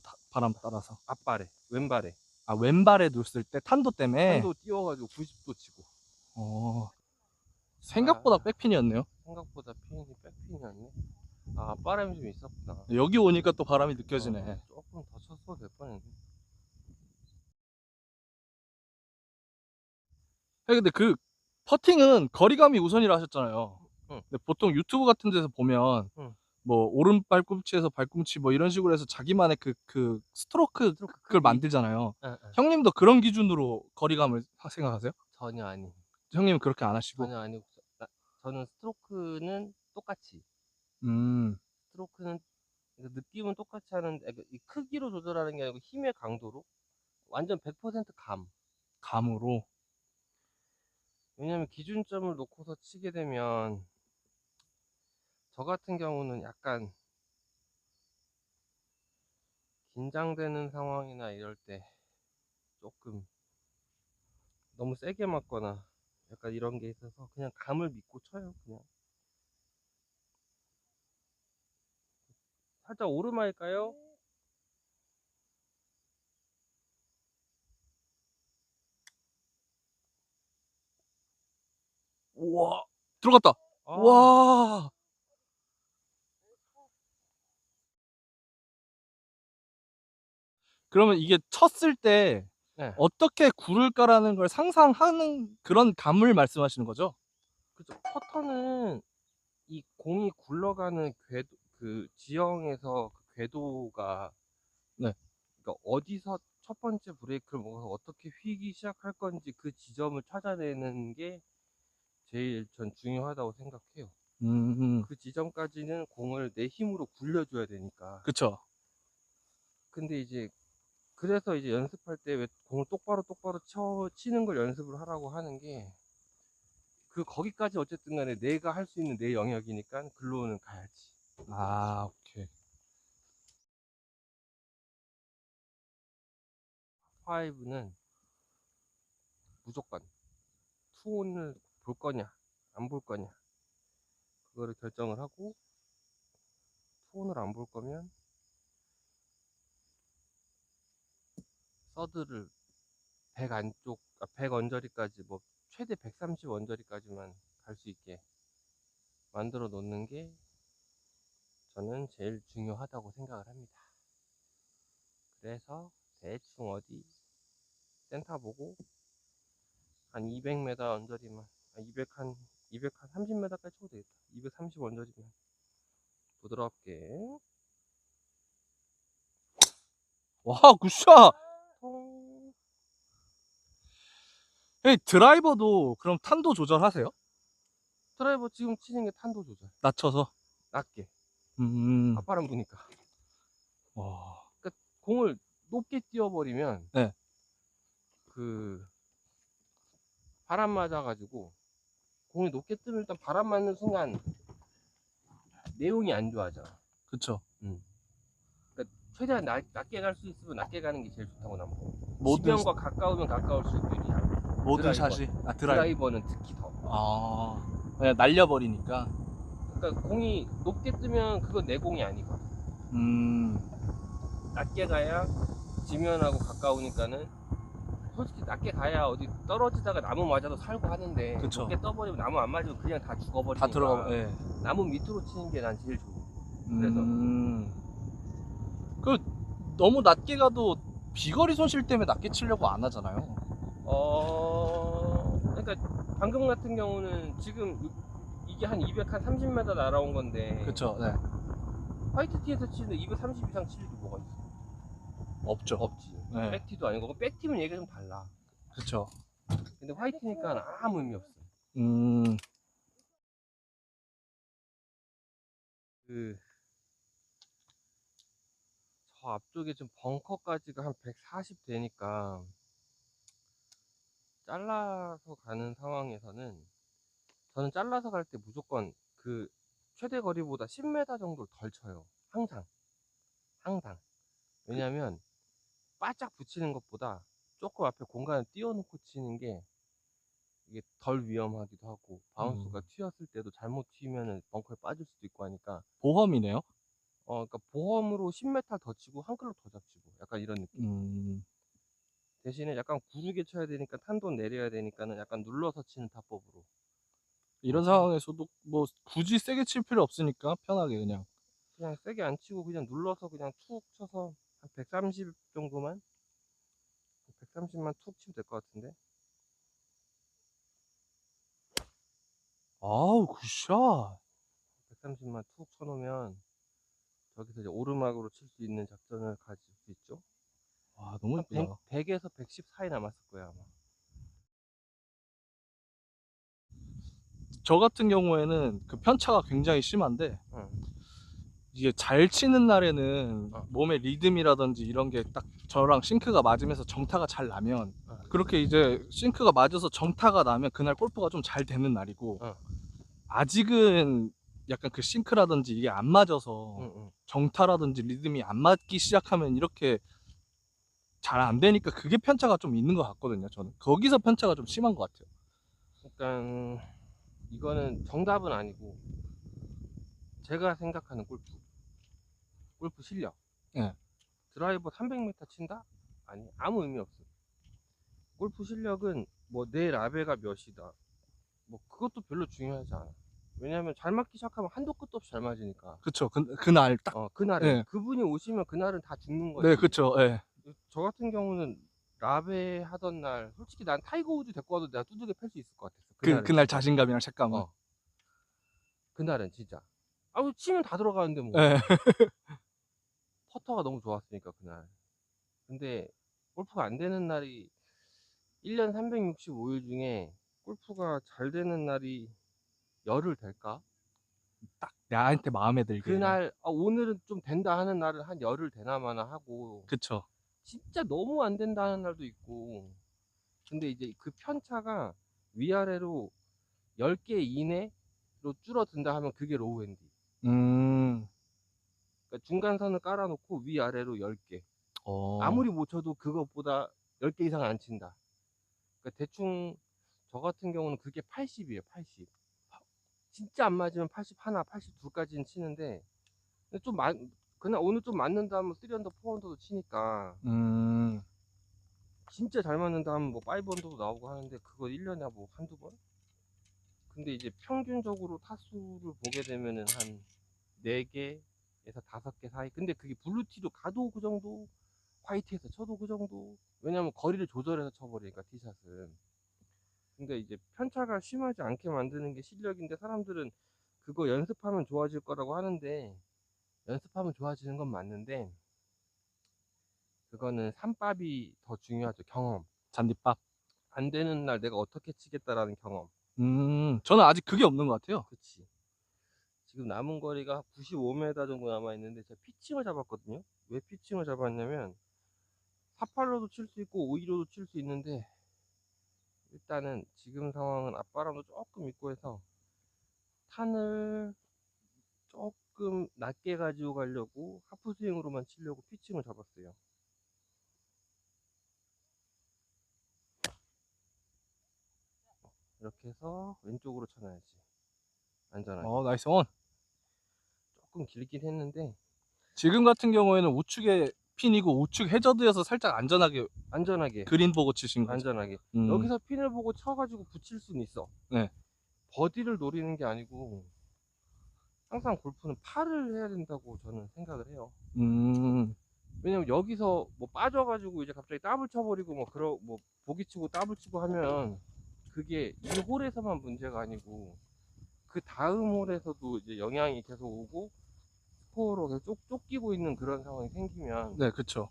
따라서. 앞발에, 왼발에. 아, 왼발에 놨을 때 탄도 때문에. 탄도 띄워가지고 90도 치고. 생각보다 백핀이었네요. 생각보다 핀이 백핀이었네. 아, 앞바람이 좀 있었구나. 여기 오니까 또 바람이 느껴지네. 조금 더 쳤어도 될 뻔했네. 근데 그 퍼팅은 거리감이 우선이라 하셨잖아요. 응. 근데 보통 유튜브 같은 데서 보면 응. 뭐 오른 발꿈치에서 발꿈치 뭐 이런 식으로 해서 자기만의 그 스트로크 그걸 크기. 만들잖아요. 응. 형님도 그런 기준으로 거리감을 생각하세요? 전혀 아니. 형님은 그렇게 안 하시고. 전혀 아니고 저는 스트로크는 똑같이. 음. 스트로크는 느낌은 똑같이 하는데 이 크기로 조절하는 게 아니고 힘의 강도로 완전 100% 감. 감으로. 왜냐면 기준점을 놓고서 치게 되면 저 같은 경우는 약간 긴장되는 상황이나 이럴 때 조금 너무 세게 맞거나 약간 이런 게 있어서 그냥 감을 믿고 쳐요. 그냥 살짝 오르막일까요? 우와. 들어갔다. 아, 와. 그러면 이게 쳤을 때 네. 어떻게 굴을까라는 걸 상상하는 그런 감을 말씀하시는 거죠? 그죠. 퍼터는 이 공이 굴러가는 궤도, 그 지형에서 그 궤도가 네. 그러니까 어디서 첫 번째 브레이크를 먹어서 어떻게 휘기 시작할 건지 그 지점을 찾아내는 게 제일 전 중요하다고 생각해요. 그 지점까지는 공을 내 힘으로 굴려줘야 되니까. 그쵸. 근데 이제 그래서 이제 연습할 때 왜 공을 똑바로 치는 걸 연습을 하라고 하는 게 거기까지 어쨌든 간에 내가 할 수 있는 내 영역이니까 글로는 가야지. 아, 오케이. 5는 무조건 투혼을 볼 거냐 안 볼 거냐 그거를 결정을 하고, 투혼을 안 볼 거면 서드를 100 안쪽, 100 언저리까지 뭐 최대 130 언저리까지만 갈 수 있게 만들어 놓는 게 저는 제일 중요하다고 생각을 합니다. 그래서 대충 어디 센터 보고 한 200m 언저리만 200한 30m까지 쳐도 되겠다. 230 언저리만 부드럽게 와, 굿샷! 통. 이 드라이버도 그럼 탄도 조절하세요? 드라이버 지금 치는 게 탄도 조절 낮춰서? 낮게 음. 앞바람 부니까. 와. 그러니까 공을 높게 띄워버리면 네. 그 바람 맞아가지고 공이 높게 뜨면 일단 바람 맞는 순간 내용이 안 좋아져. 그쵸. 그러니까 최대한 낮게 갈 수 있으면 낮게 가는 게 제일 좋다고 난 봐. 모든 지면과 가까우면 가까울수록 유리야. 모든 드라이버. 샷이 드라이버는 특히 더. 그냥 날려버리니까. 그러니까 공이 높게 뜨면 그건 내 공이 아니고 낮게 가야 지면하고 가까우니까는 솔직히 낮게 가야 어디 떨어지다가 나무 맞아도 살고 하는데 그쵸. 높게 떠버리면 나무 안 맞으면 그냥 다 죽어버리니까 다 들어가. 예. 나무 밑으로 치는 게 난 제일 좋아. 그래서 그 너무 낮게 가도 비거리 손실 때문에 낮게 치려고 안 하잖아요. 그러니까 방금 같은 경우는 지금 이게 한 230m 날아온 건데 그쵸. 네. 화이트 티에서 치는데 230 이상 칠 일이 뭐가 있어? 없죠. 없지. 네. 백티도 아니고 백티면 얘기가 좀 달라. 그쵸. 근데 화이트니까 아무 의미 없어. 저 앞쪽에 좀 벙커까지가 한 140 되니까 잘라서 가는 상황에서는 저는 잘라서 갈 때 무조건 그 최대 거리보다 10m 정도를 덜 쳐요. 항상. 왜냐면 바짝 붙이는 것보다 조금 앞에 공간을 띄워놓고 치는 게 이게 덜 위험하기도 하고 바운스가 튀었을 때도 잘못 튀면은 벙커에 빠질 수도 있고 하니까 보험이네요. 그러니까 보험으로 10m 더 치고 한 클럽 더 잡치고 약간 이런 느낌. 대신에 약간 구르게 쳐야 되니까 탄도 내려야 되니까는 약간 눌러서 치는 타법으로. 이런 상황에서도 뭐 굳이 세게 칠 필요 없으니까 편하게 그냥. 그냥 세게 안 치고 그냥 눌러서 그냥 툭 쳐서 한 130 정도만 130만 툭 치면 될 것 같은데. 아우, 굿샷. 130만 툭 쳐놓으면 저기서 이제 오르막으로 칠 수 있는 작전을 가질 수 있죠. 와, 너무 한 예쁘다. 100에서 110 사이 남았을 거야 아마. 저 같은 경우에는 그 편차가 굉장히 심한데 응. 이게 잘 치는 날에는 어. 몸의 리듬이라든지 이런 게 딱 저랑 싱크가 맞으면서 정타가 잘 나면 그렇게 이제 싱크가 맞아서 정타가 나면 그날 골프가 좀 잘 되는 날이고 아직은 약간 그 싱크라든지 이게 안 맞아서 정타라든지 리듬이 안 맞기 시작하면 이렇게 잘 안 되니까 그게 편차가 좀 있는 것 같거든요. 저는 거기서 편차가 좀 심한 것 같아요. 그러니까 이거는 정답은 아니고 제가 생각하는 골프 실력. 네. 드라이버 300m 친다? 아니 아무 의미 없어. 골프 실력은 뭐 내 라벨가 몇이다 뭐 그것도 별로 중요하지 않아. 왜냐면 잘 맞기 시작하면 한도 끝도 없이 잘 맞으니까. 그쵸. 그날 딱. 그날은 네. 그분이 오시면 그날은 다 죽는 거지. 네, 그쵸. 네. 저 같은 경우는 라베 하던 날 솔직히 난 타이거 우즈 데리고 와도 내가 두들겨 팰 수 있을 것 같았어. 그날 진짜. 자신감이랑 책감은. 그날은 진짜 치면 다 들어가는데 뭐. 네. 퍼터가 너무 좋았으니까 그날. 근데 골프가 안 되는 날이 1년 365일 중에 골프가 잘 되는 날이 열흘 될까? 딱 나한테 마음에 들게. 그날 오늘은 좀 된다 하는 날은 한 열흘 되나 마나 하고 그쵸. 진짜 너무 안 된다 하는 날도 있고. 근데 이제 그 편차가 위아래로 10개 이내로 줄어든다 하면 그게 로우 핸디. 그러니까 중간선을 깔아놓고 위아래로 10개. 아무리 못 쳐도 그것보다 10개 이상 안 친다. 그러니까 대충 저 같은 경우는 그게 80이에요. 80. 진짜 안 맞으면 81, 82까지는 치는데 근데 좀 그날 오늘 좀 맞는다 하면 3언더, 4언더도 치니까 진짜 잘 맞는다 하면 뭐 5언더도 나오고 하는데 그거 1년에 뭐 한두 번? 근데 이제 평균적으로 타수를 보게 되면은 한 4개에서 5개 사이. 근데 그게 블루티로 가도 그 정도, 화이트에서 쳐도 그 정도. 왜냐면 거리를 조절해서 쳐버리니까 티샷은. 근데 이제 편차가 심하지 않게 만드는 게 실력인데, 사람들은 그거 연습하면 좋아질 거라고 하는데, 연습하면 좋아지는 건 맞는데 그거는 삼밥이 더 중요하죠. 경험. 잔디밥. 안 되는 날 내가 어떻게 치겠다라는 경험. 저는 아직 그게 없는 것 같아요. 그치. 지금 남은 거리가 95m 정도 남아있는데 제가 피칭을 잡았거든요. 왜 피칭을 잡았냐면 48로도 칠 수 있고 52로도 칠 수 있는데, 일단은 지금 상황은 앞바람도 조금 있고 해서 탄을 조금 낮게 가지고 가려고 하프스윙으로만 치려고 피칭을 잡았어요. 이렇게 해서 왼쪽으로 쳐놔야지 안전하게. 나이스 온. 조금 길긴 했는데 지금 같은 경우에는 우측에 핀이고 우측 해저드여서 살짝 안전하게 안전하게 그린 보고 치신 거죠. 안전하게 음. 여기서 핀을 보고 쳐가지고 붙일 수는 있어. 네. 버디를 노리는 게 아니고 항상 골프는 파를 해야 된다고 저는 생각을 해요. 왜냐면 여기서 뭐 빠져가지고 이제 갑자기 더블 쳐버리고 뭐 보기 치고 더블 치고 하면 그게 이 홀에서만 문제가 아니고 그 다음 홀에서도 이제 영향이 계속 오고 스코어로 계속 쫓기고 있는 그런 상황이 생기면 네, 그쵸.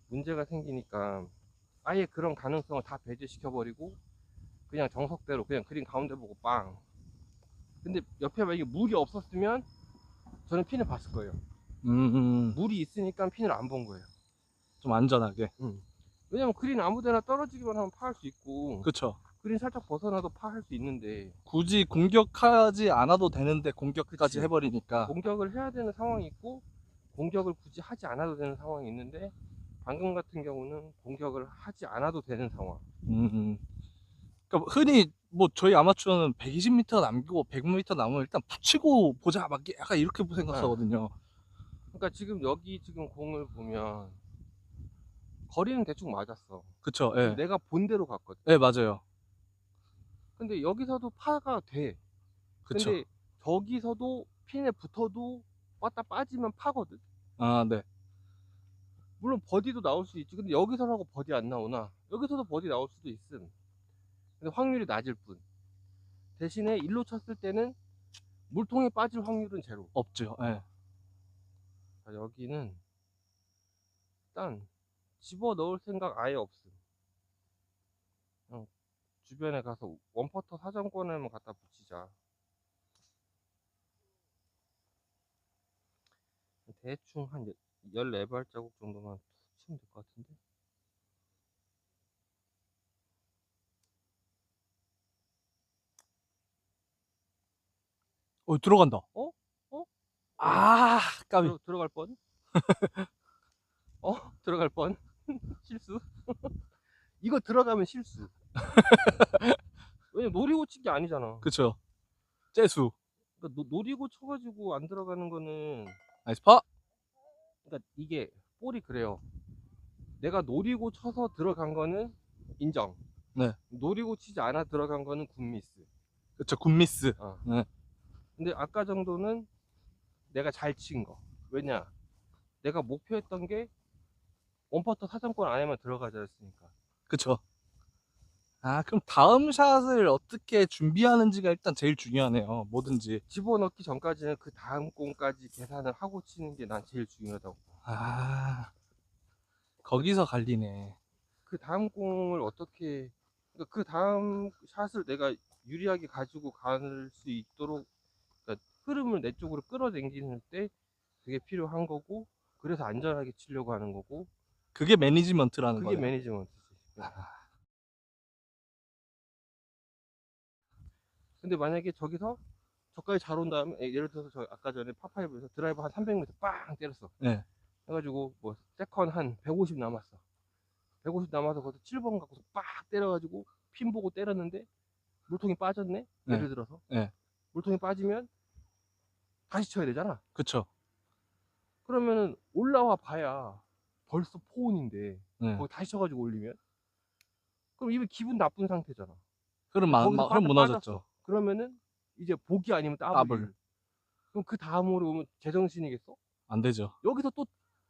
문제가 생기니까 아예 그런 가능성을 다 배제시켜버리고 그냥 정석대로 그냥 그린 가운데 보고 빵. 근데 옆에 만약에 물이 없었으면 저는 핀을 봤을 거예요. 물이 있으니까 핀을 안 본 거예요. 좀 안전하게. 왜냐면 그린 아무데나 떨어지기만 하면 파할 수 있고, 그쵸. 그린 살짝 벗어나도 파할 수 있는데 굳이 공격하지 않아도 되는데 공격까지 그치. 해버리니까. 공격을 해야 되는 상황이 있고 공격을 굳이 하지 않아도 되는 상황이 있는데, 방금 같은 경우는 공격을 하지 않아도 되는 상황. 그러니까 흔히 뭐 저희 아마추어는 120m 남기고 100m 남으면 일단 붙이고 보자 막 약간 이렇게 생각하거든요. 그러니까 지금 여기 지금 공을 보면 거리는 대충 맞았어. 그쵸. 예. 내가 본 대로 갔거든. 예, 맞아요. 근데 여기서도 파가 돼. 그쵸. 근데 저기서도 핀에 붙어도 왔다 빠지면 파거든. 아, 네. 물론 버디도 나올 수 있지. 근데 여기서라고 버디 안 나오나? 여기서도 버디 나올 수도 있음. 근데 확률이 낮을 뿐. 대신에 일로 쳤을 때는 물통에 빠질 확률은 제로. 없죠. 예. 자, 여기는 일단 집어 넣을 생각 아예 없음. 그냥 주변에 가서 원퍼터 사정권에만 갖다 붙이자. 대충 한 14발자국 정도만 치면 될 것 같은데. 들어간다. 어? 어? 아, 까비. 들어갈 뻔? 들어갈 뻔? 실수? 이거 들어가면 실수. 왜냐면 노리고 친 게 아니잖아. 그쵸. 재수. 그러니까 노리고 쳐가지고 안 들어가는 거는, 나이스 파. 그러니까 이게 볼이 그래요. 내가 노리고 쳐서 들어간 거는 인정. 네. 노리고 치지 않아 들어간 거는 굿미스. 그쵸. 굿미스. 네. 근데 아까 정도는 내가 잘 친 거. 왜냐? 내가 목표했던 게 원퍼터 사정권 안에만 들어가자였으니까. 그쵸. 아, 그럼 다음 샷을 어떻게 준비하는지가 일단 제일 중요하네요. 뭐든지. 집어넣기 전까지는 그 다음 공까지 계산을 하고 치는 게 난 제일 중요하다고. 아, 거기서 갈리네. 그 다음 공을 어떻게, 그러니까 그 다음 샷을 내가 유리하게 가지고 갈 수 있도록, 그러니까 흐름을 내 쪽으로 끌어당기는 때 그게 필요한 거고, 그래서 안전하게 치려고 하는 거고, 그게 매니지먼트라는 그게 거예요. 매니지먼트지. 근데 만약에 저까지 잘 온 다음에, 예를 들어서 저 아까 전에 파5에서 드라이버 한 300m 빵 때렸어. 네. 해가지고 뭐 세컨 한 150 남았어. 150 남아서 거기서 7번 갖고서 빡 때려가지고 핀 보고 때렸는데 물통이 빠졌네. 네. 예를 들어서 네. 물통이 빠지면 다시 쳐야 되잖아. 그쵸. 그러면은 올라와 봐야 벌써 포온인데 네. 거기 다시 쳐가지고 올리면 그럼 이미 기분 나쁜 상태잖아. 흐름 거기서 무너졌죠. 빠졌어. 그러면은 이제 보기 아니면 더블. 그럼 그 다음으로 오면 제정신이겠어? 안 되죠. 여기서 또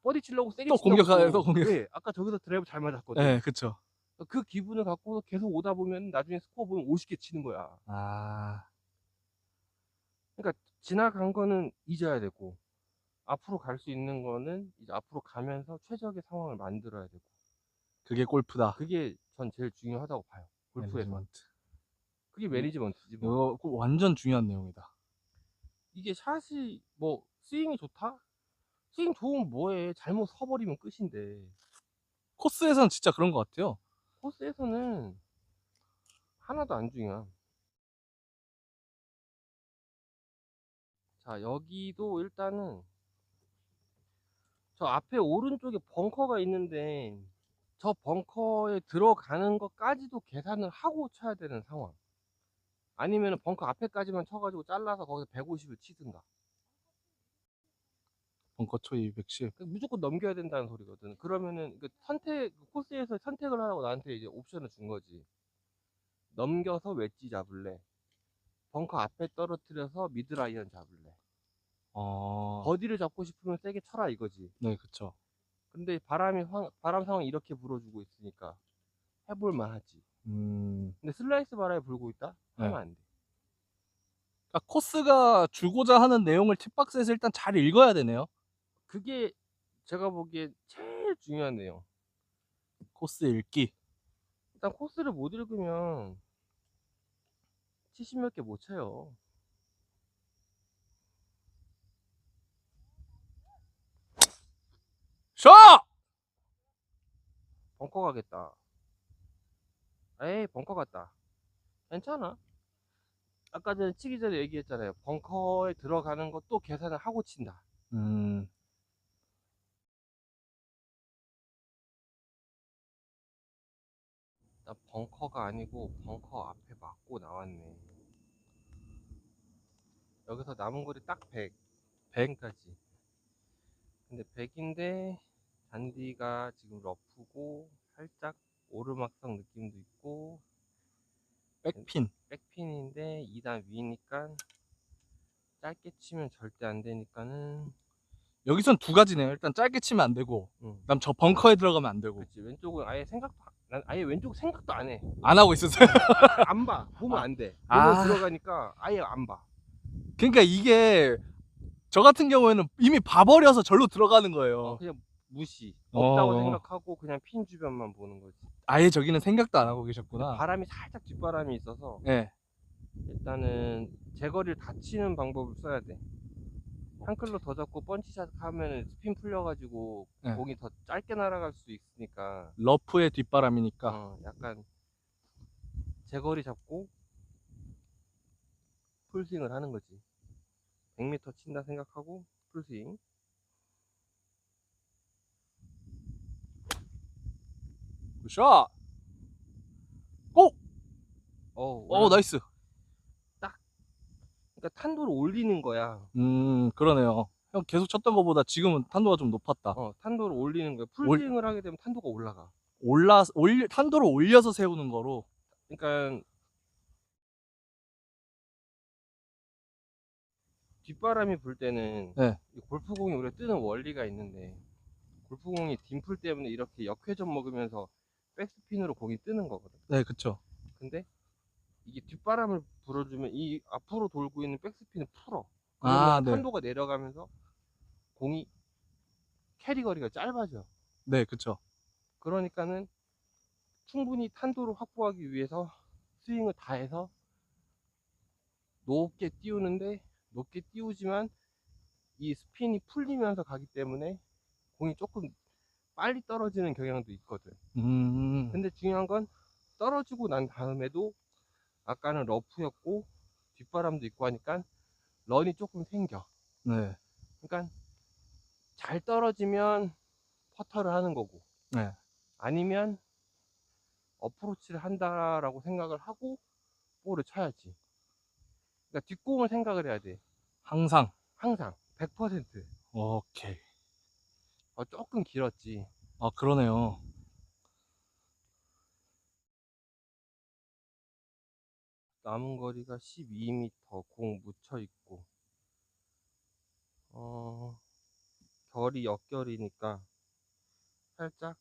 버디 치려고 세게 또 친다고 공격하네, 또 공격. 네, 아까 저기서 드라이브 잘 맞았거든. 네, 그쵸. 그 기분을 갖고 계속 오다 보면 나중에 스코어 보면 50개 치는 거야. 아, 그러니까 지나간 거는 잊어야 되고 앞으로 갈 수 있는 거는 이제 앞으로 가면서 최적의 상황을 만들어야 되고 그게 골프다. 그게 전 제일 중요하다고 봐요. 골프에서. 매니지먼트. 그게 매니지먼트지 뭐. 이거 꼭 완전 중요한 내용이다. 이게 샷이 뭐 스윙이 좋다? 스윙 좋으면 뭐해. 잘못 서버리면 끝인데 코스에선 진짜 그런 것 같아요. 코스에서는 하나도 안 중요해. 자, 여기도 일단은 저 앞에 오른쪽에 벙커가 있는데 저 벙커에 들어가는 것까지도 계산을 하고 쳐야 되는 상황. 아니면 벙커 앞에까지만 쳐가지고 잘라서 거기서 150을 치든가. 벙커 초 210. 무조건 넘겨야 된다는 소리거든. 그러면은 그 코스에서 선택을 하라고 나한테 이제 옵션을 준 거지. 넘겨서 웨지 잡을래. 벙커 앞에 떨어뜨려서 미드라이언 잡을래. 버디를 잡고 싶으면 세게 쳐라 이거지. 네, 그쵸. 근데 바람 상황이 이렇게 불어주고 있으니까 해볼만 하지. 근데 슬라이스 바람이 불고 있다? 하면 네. 안 돼. 그러니까 코스가 주고자 하는 내용을 팁박스에서 일단 잘 읽어야 되네요. 그게 제가 보기에 제일 중요한 내용. 코스 읽기. 일단 코스를 못 읽으면 70 몇 개 못 쳐요. 샷! 벙커 가겠다. 에이, 벙커 갔다. 괜찮아. 아까 전에 치기 전에 얘기했잖아요. 벙커에 들어가는 것도 계산을 하고 친다. 나 벙커가 아니고 벙커 앞에 맞고 나왔네. 여기서 남은 거리 딱 100. 100까지. 근데 100인데 잔디가 지금 러프고 살짝 오르막성 느낌도 있고 백핀. 백핀인데 2단 위니까 짧게 치면 절대 안 되니까는 여기선 두 가지네요. 일단 짧게 치면 안 되고, 그다음 저 벙커에 들어가면 안 되고. 그렇지. 왼쪽은 아예 난 아예 왼쪽 생각도 안 해. 안 하고 있었어요. 안 봐. 보면 안 돼. 보면 아. 들어가니까 아예 안 봐. 그러니까 이게 저 같은 경우에는 이미 봐버려서 절로 들어가는 거예요. 그냥 무시. 없다고 어. 생각하고 그냥 핀 주변만 보는 거지. 아예 저기는 생각도 안 하고 계셨구나. 바람이 살짝 뒷바람이 있어서 네. 일단은 제거리를 다 치는 방법을 써야 돼. 한 클로 더 잡고 펀치샷 하면 스핀 풀려가지고 네. 공이 더 짧게 날아갈 수 있으니까 러프의 뒷바람이니까. 약간 제거리 잡고 풀스윙을 하는 거지. 100m 친다 생각하고 풀스윙. 굿샷! 고! 올라가. 나이스. 그러니까 탄도를 올리는 거야. 그러네요. 형 계속 쳤던 것보다 지금은 탄도가 좀 높았다. 탄도를 올리는 거야. 풀스윙을 하게 되면 탄도가 올라가. 탄도를 올려서 세우는 거로. 그러니까 뒷바람이 불 때는 네. 이 골프공이 우리가 뜨는 원리가 있는데 골프공이 dim플 때문에 이렇게 역회전 먹으면서 백스핀으로 공이 뜨는 거거든. 네, 그쵸. 근데 이게 뒷바람을 불어주면 이 앞으로 돌고 있는 백스핀을 풀어. 그러면 네. 탄도가 내려가면서 공이 캐리 거리가 짧아져. 네, 그쵸. 그러니까는 충분히 탄도를 확보하기 위해서 스윙을 다 해서 높게 띄우는데 높게 띄우지만 이 스핀이 풀리면서 가기 때문에 공이 조금 빨리 떨어지는 경향도 있거든. 근데 중요한 건 떨어지고 난 다음에도 아까는 러프였고 뒷바람도 있고 하니까 런이 조금 생겨. 네. 그러니까 잘 떨어지면 퍼터를 하는 거고, 네. 아니면 어프로치를 한다라고 생각을 하고 볼을 쳐야지. 그러니까 뒷공을 생각을 해야 돼. 항상 100%. 오케이. 조금 길었지. 그러네요. 남은 거리가 12m, 공 묻혀 있고 거리 역결이니까 살짝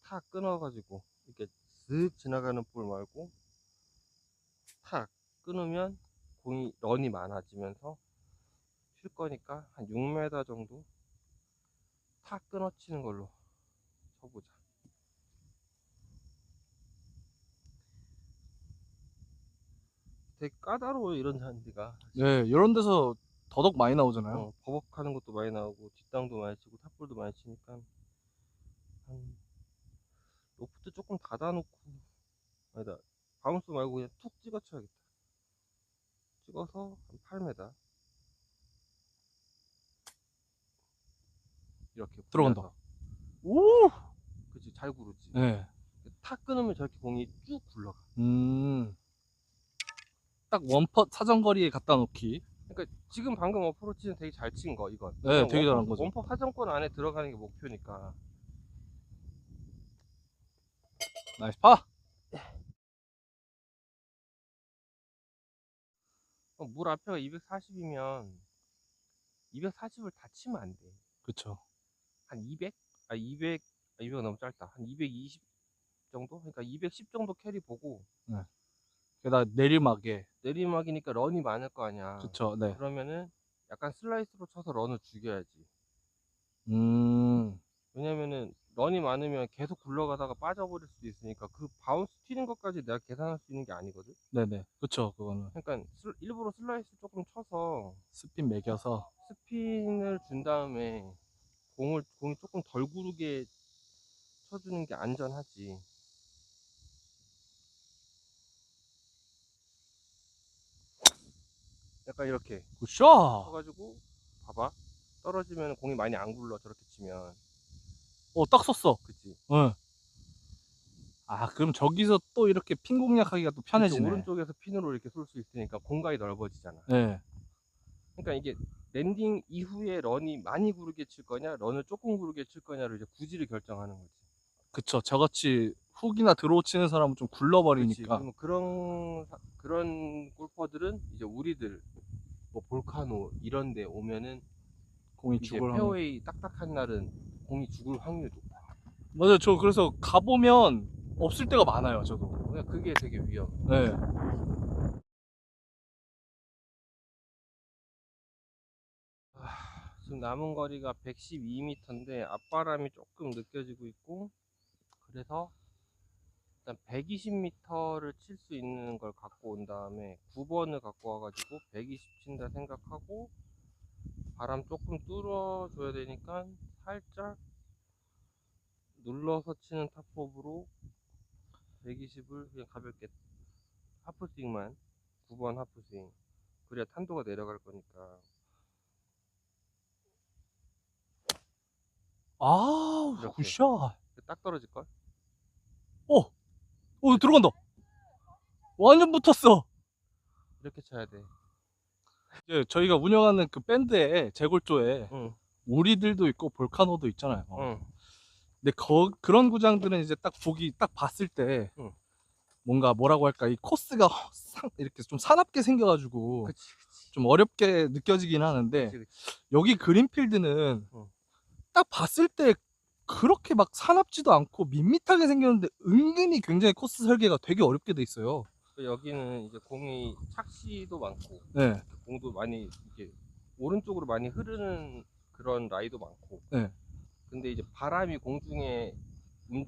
탁 끊어가지고 이렇게 슥 지나가는 볼 말고 탁 끊으면 공이 런이 많아지면서 칠 거니까 한 6m 정도 탁 끊어치는 걸로 쳐보자. 되게 까다로워 이런 잔디가. 네, 이런 데서 더덕 많이 나오잖아요. 버벅하는 것도 많이 나오고 뒷땅도 많이 치고 탑볼도 많이 치니까 한 로프트 조금 닫아놓고, 아니다, 바운스 말고 그냥 툭 찍어 쳐야겠다. 찍어서 한 8m 이렇게 들어간다. 굴려서. 오! 그치, 잘 구르지. 네. 탁 끊으면 저렇게 공이 쭉 굴러가. 딱 원퍼 사정거리에 갖다 놓기. 그러니까 지금 방금 어프로치는 되게 잘 친 거, 이건. 네, 되게 잘한 거죠. 원퍼 사정권 안에 들어가는 게 목표니까. 나이스 파! 물 앞에가 240이면 240을 다 치면 안 돼. 그쵸. 한 200? 200 너무 짧다. 한 220 정도? 그러니까 210 정도 캐리 보고. 네. 게다가 내리막에. 내리막이니까 런이 많을 거 아니야. 그쵸, 네. 그러면은 약간 슬라이스로 쳐서 런을 죽여야지. 왜냐면은 런이 많으면 계속 굴러가다가 빠져버릴 수도 있으니까 그 바운스 튀는 것까지 내가 계산할 수 있는 게 아니거든. 네네. 그쵸, 그거는. 그러니까 일부러 슬라이스 조금 쳐서 스핀 매겨서. 스핀을 준 다음에 공이 조금 덜 구르게 쳐주는 게 안전하지. 약간 이렇게 굿샷! 쳐가지고 봐봐, 떨어지면 공이 많이 안 굴러. 저렇게 치면. 딱 섰어. 그치. 응. 아, 그럼 저기서 또 이렇게 핀 공략하기가 또 편해지네. 오른쪽에서 핀으로 이렇게 쏠 수 있으니까 공간이 넓어지잖아. 네. 그러니까 이게 랜딩 이후에 런이 많이 구르게 칠 거냐, 런을 조금 구르게 칠 거냐를 이제 구질을 결정하는 거지. 그쵸. 저같이 훅이나 드로우 치는 사람은 좀 그치. 굴러버리니까. 그러면 그런 골퍼들은 이제 우리들 뭐 볼카노 이런 데 오면은 공이 이제 죽을 확률. 페어웨이 딱딱한 날은 공이 죽을 확률이 높아. 맞아요. 저 그래서 가보면 없을 때가 많아요, 저도. 그러니까 그게 되게 위험해. 네. 지금 남은 거리가 112m인데 앞바람이 조금 느껴지고 있고, 그래서 일단 120m를 칠 수 있는 걸 갖고 온 다음에 9번을 갖고 와가지고 120 친다 생각하고 바람 조금 뚫어줘야 되니까 살짝 눌러서 치는 탑법으로 120을 그냥 가볍게 하프스윙만, 9번 하프스윙. 그래야 탄도가 내려갈 거니까. 아, 이렇게. 굿샷. 딱 떨어질걸? 들어간다. 완전 붙었어. 이렇게 쳐야 돼. 이제 저희가 운영하는 그 밴드에 제골조에 응. 우리들도 있고 볼카노도 있잖아요. 응. 근데 그런 구장들은 이제 딱 딱 봤을 때 응. 뭔가 뭐라고 할까, 이 코스가 이렇게 좀 사납게 생겨가지고 그치. 좀 어렵게 느껴지긴 하는데, 그치. 여기 그린필드는 응. 딱 봤을 때 그렇게 막 사납지도 않고 밋밋하게 생겼는데 은근히 굉장히 코스 설계가 되게 어렵게 돼 있어요. 여기는 이제 공이 착시도 많고, 네. 공도 많이 이렇게 오른쪽으로 많이 흐르는 그런 라이도 많고. 네. 근데 이제 바람이 공중에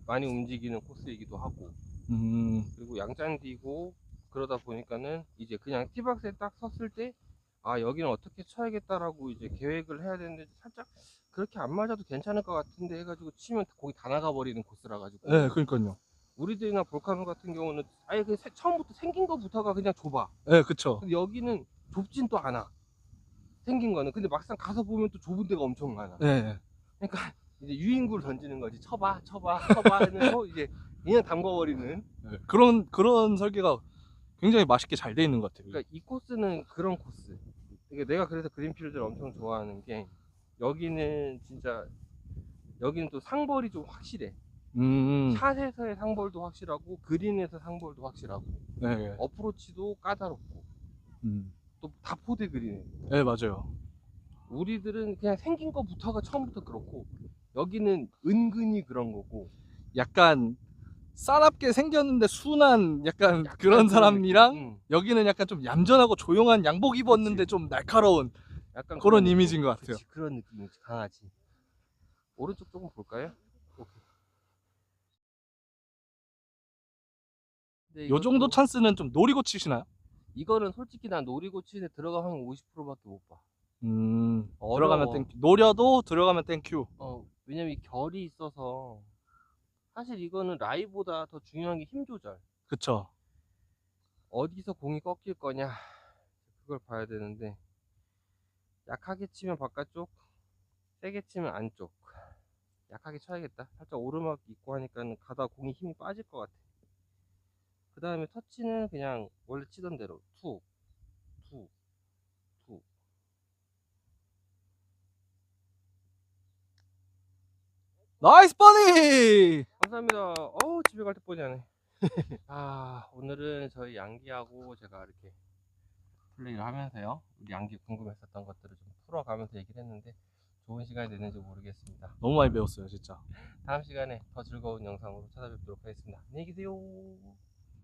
많이 움직이는 코스이기도 하고, 그리고 양잔디고, 그러다 보니까는 이제 그냥 티박스에 딱 섰을 때 아, 여기는 어떻게 쳐야겠다라고 이제 계획을 해야 되는데 살짝 그렇게 안 맞아도 괜찮을 것 같은데 해가지고 치면 거기 다 나가버리는 코스라 가지고. 네, 그러니까요. 우리들이나 볼카노 같은 경우는 아예 그 처음부터 생긴 거부터가 그냥 좁아. 네, 그쵸. 근데 여기는 좁진 또 않아, 생긴 거는. 근데 막상 가서 보면 또 좁은 데가 엄청 많아. 네. 그러니까 이제 유인구를 던지는 거지. 쳐봐 하면서 이제 그냥 담궈버리는. 네. 그런 설계가 굉장히 맛있게 잘 돼 있는 것 같아요. 그러니까 이 코스는 그런 코스. 이게 내가 그래서 그린필드를 엄청 좋아하는 게, 여기는 진짜, 여기는 또 상벌이 좀 확실해. 샷에서의 상벌도 확실하고 그린에서 상벌도 확실하고, 네. 어프로치도 까다롭고, 또 다 포대 그린에. 네, 맞아요. 우리들은 그냥 생긴 거부터가 처음부터 그렇고 여기는 은근히 그런 거고. 약간 싸납게 생겼는데 순한 약간 약간 그런 그런 사람이랑 느낌. 여기는 약간 좀 얌전하고 조용한 양복 입었는데 그치. 좀 날카로운 약간 그런 느낌. 이미지인 것 같아요. 그치, 그런 느낌이지. 강아지. 오른쪽 조금 볼까요? 오케이. 근데 요 정도 이것도 찬스는 좀 노리고 치시나요? 이거는 솔직히 난 노리고치에 들어가면 50%밖에 못 봐. 들어가면 어려워. 땡큐. 노려도 들어가면 땡큐. 왜냐면 이 결이 있어서 사실 이거는 라이보다 더 중요한 게 힘 조절. 그쵸. 어디서 공이 꺾일 거냐 그걸 봐야 되는데 약하게 치면 바깥쪽, 세게 치면 안쪽. 약하게 쳐야겠다. 살짝 오르막 있고 하니까 가다 공이 힘이 빠질 것 같아. 그 다음에 터치는 그냥 원래 치던 대로 툭, 툭, 툭. 나이스 버디! 감사합니다. 집에 갈 때 뻔히 하네. 오늘은 저희 양기하고 제가 이렇게 플레이를 하면서요, 우리 양기 궁금했었던 것들을 좀 풀어가면서 얘기를 했는데 좋은 시간이 됐는지 모르겠습니다. 너무 많이 배웠어요, 진짜. 다음 시간에 더 즐거운 영상으로 찾아뵙도록 하겠습니다. 안녕히 계세요.